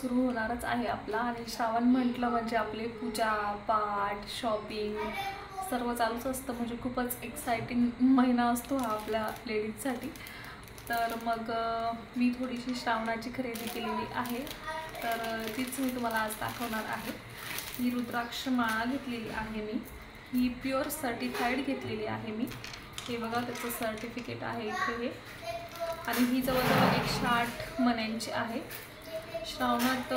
सुरू होणारच आहे आपला। आणि श्रावण म्हटलं म्हणजे आपले पूजा पाठ शॉपिंग सर्व चालूच असतं, म्हणजे खूपच एक्साइटिंग महिना असतो हा आपल्या लेडीजसाठी। तर मग मी थोडीशी श्रावणाची खरेदी केलेली आहे, तर तीच मी तुम्हाला आज दाखवणार आहे। ही रुद्राक्ष माळा घेतलेली आहे मी, ही प्युअर सर्टिफाईड घेतलेली आहे मी। हे बघा त्याचं सर्टिफिकेट आहे इथे हे। आणि ही जवळजवळ 108 मण्यांची आहे। श्रावणात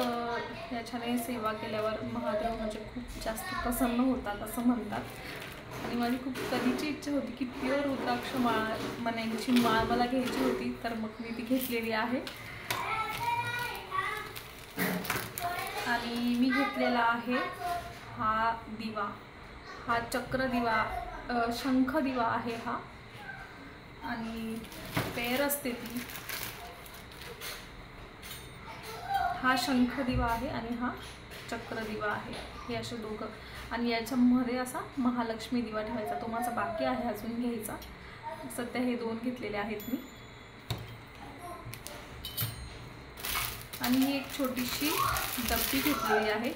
याच्याने सेवा केल्यावर महादेव म्हणजे खूप जास्त प्रसन्न होतात असं म्हणतात। आणि माझी खूप कधीची इच्छा होती की प्युअर रुद्राक्ष मण्यांची माळ मला घ्यायची होती, तर मग मी ती घेतलेली आहे। आणि मी घेतलेला आहे हा दिवा, हा चक्र दिवा, शंख दिवा आहे हा। आणि पेर असते ती, हा शंख दिवा आहे आणि हा चक्र दिवा आहे, हे असे दोघं। आणि याच्यामध्ये असा महालक्ष्मी दिवा ठेवायचा, तो माझा बाकी आहे अजून घ्यायचा। सध्या हे दोन घेतलेले आहेत मी। आणि ही एक छोटीशी डब्बी घेतलेली आहे।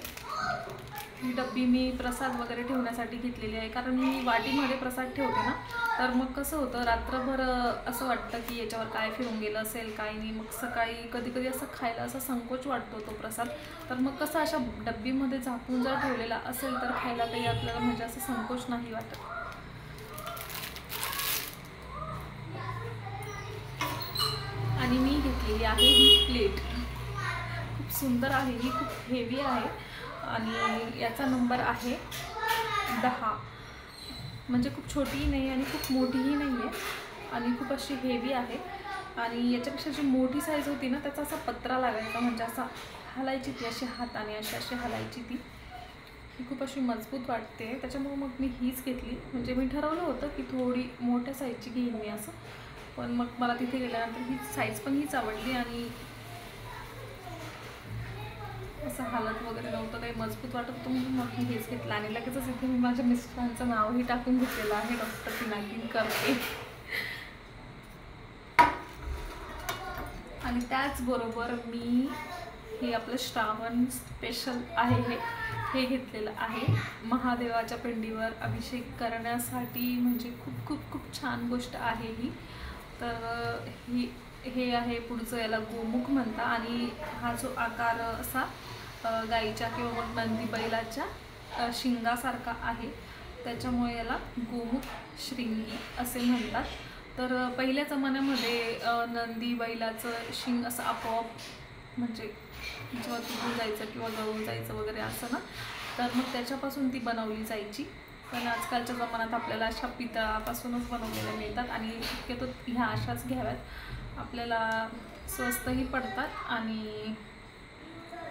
ही डब्बी मी प्रसाद वगैरे ठेवण्यासाठी घेतलेली आहे, कारण मी वाटीमध्ये प्रसाद ठेवते ना, तर मग कसं होतं रात्रभर असं वाटतं की याच्यावर काय फिरून गेलं असेल काय नाही, मग सकाळी कधी कधी असं खायला असा संकोच वाटतो तो प्रसाद। तर मग कसं अशा डब्बीमध्ये झाकून जर ठेवलेला असेल तर खायला काही आपल्याला म्हणजे असं संकोच नाही वाटत। आणि मी घेतलेली आहे ही प्लेट, खूप सुंदर आहे ही, खूप हेवी आहे। आणि याचा नंबर आहे 10, म्हणजे खूप छोटीही नाही आणि खूप मोठीही नाही आहे, आणि खूप अशी हेवी आहे। आणि याच्यापेक्षा जी मोठी साईज होती ना त्याचा असा पत्रा लागायचा, म्हणजे असा हलायची ती अशी हाताने अशी हलायची ती, ही खूप अशी मजबूत वाटते। त्याच्यामुळे मग मी हीच घेतली। म्हणजे मी ठरवलं होतं की थोडी मोठ्या साईजची घेईन मी असं, पण मग मला तिथे गेल्यानंतर ही साईज पण हीच आवडली आणि असं हालत वगैरे नव्हतं, काही मजबूत वाटत होतं, म्हणून मग मी हेच घेतलं। आणि लगेचच इथे मी माझ्या मिस्टरांचं नावही टाकून घेतलेलं आहे, डॉक्टर पिनाकिनी करके। आणि त्याचबरोबर मी हे आपलं श्रावण स्पेशल आहे हे घेतलेलं आहे, महादेवाच्या पिंडीवर अभिषेक करण्यासाठी। म्हणजे खूप खूप खूप छान गोष्ट आहे ही। तर हे आहे पुढचं, याला गोमुख म्हणता। आणि हा जो आकार असा गाईच्या किंवा मग नंदी बैलाच्या शिंगासारखा आहे, त्याच्यामुळे याला गोमुख श्रृंगी असे म्हणतात। तर पहिल्या जमान्यामध्ये नंदी बैलाचं शिंग असं आपोआप म्हणजे जेव्हा तुटून जायचं किंवा गळून जायचं वगैरे असं ना, तर मग त्याच्यापासून ती बनवली जायची। पण आजकालच्या जमान्यात आपल्याला अशा पितळापासूनच बनवलेल्या मिळतात, आणि शक्यतो ह्या अशाच घ्याव्यात, आपल्याला स्वस्तही पडतात। आणि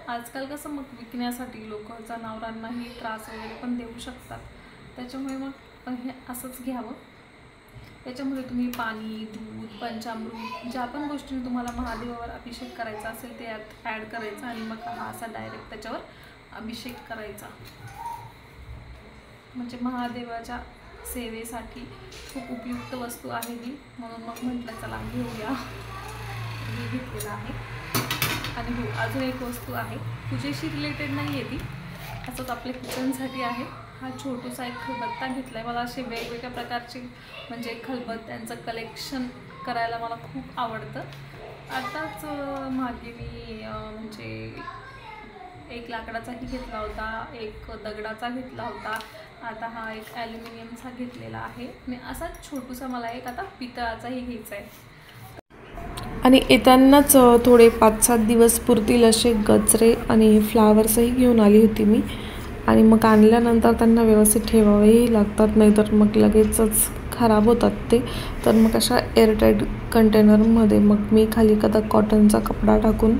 आजकाल कसं मग विकण्यासाठी लोक जनावरांनाही त्रास वगैरे पण देऊ शकतात, त्याच्यामुळे मग हे असंच घ्यावं। याच्यामध्ये तुम्ही पाणी दूध पंचामृत ज्या पण गोष्टीने तुम्हाला महादेवावर अभिषेक करायचा असेल ते यात ॲड करायचं, आणि मग हा असा डायरेक्ट त्याच्यावर अभिषेक करायचा। म्हणजे महादेवाच्या सेवेसाठी खूप उपयुक्त वस्तू आहे ही, म्हणून मग म्हटलं चला घेऊया, हे घेतलेलं आहे। आणि हो, अजून एक वस्तू आहे, पूजेशी रिलेटेड नाही आहे ती, असंच आपल्या किचनसाठी आहे। हा छोटूसा एक खलबत्ता घेतला आहे। मला असे वेगवेगळ्या प्रकारचे म्हणजे खलबत्त्यांचं कलेक्शन करायला मला खूप आवडतं। आताच मागे मी म्हणजे एक लाकडाचाही घेतला होता, एक दगडाचा घेतला होता, आता हा एक ॲल्युमिनियमचा घेतलेला आहे, आणि असाच छोटूसा मला एक आता पितळाचाही घ्यायचा आहे। आणि येतानाच थोडे 5-7 दिवस पुरतील असे गजरे आणि फ्लावर्सही घेऊन आली होती मी। आणि मग आणल्यानंतर त्यांना व्यवस्थित ठेवावेही लागतात, नाहीतर मग लगेचच खराब होतात ते। तर मग अशा एअरटाईट कंटेनरमध्ये मग मी खाली एखादा कॉटनचा कपडा टाकून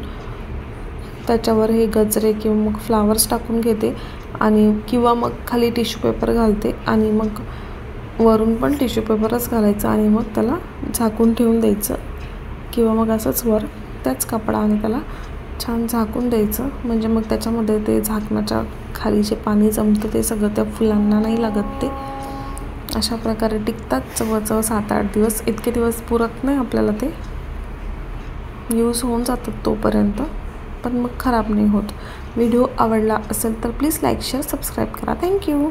त्याच्यावर हे गजरे किंवा मग फ्लावर्स टाकून घेते, आणि किंवा मग खाली टिश्यू पेपर घालते, आणि मग वरून पण टिश्यू पेपरच घालायचा, आणि मग त्याला झाकून ठेवून द्यायचं, किंवा मग असंच वर त्याच कपडाने त्याला छान झाकून द्यायचं। म्हणजे मग त्याच्यामध्ये ते झाकणाच्या खाली जे पाणी जमतं ते सगळं त्या फुलांना नाही लागत, ते अशा प्रकारे टिकतात जवळजवळ 7-8 दिवस। इतके दिवस पुरत नाही आपल्याला, ते यूज होऊन जातात तोपर्यंत। पण मग खराब नाही होत. व्हिडिओ आवडला असेल तर प्लीज लाईक शेअर सबस्क्राईब करा. थँक्यू.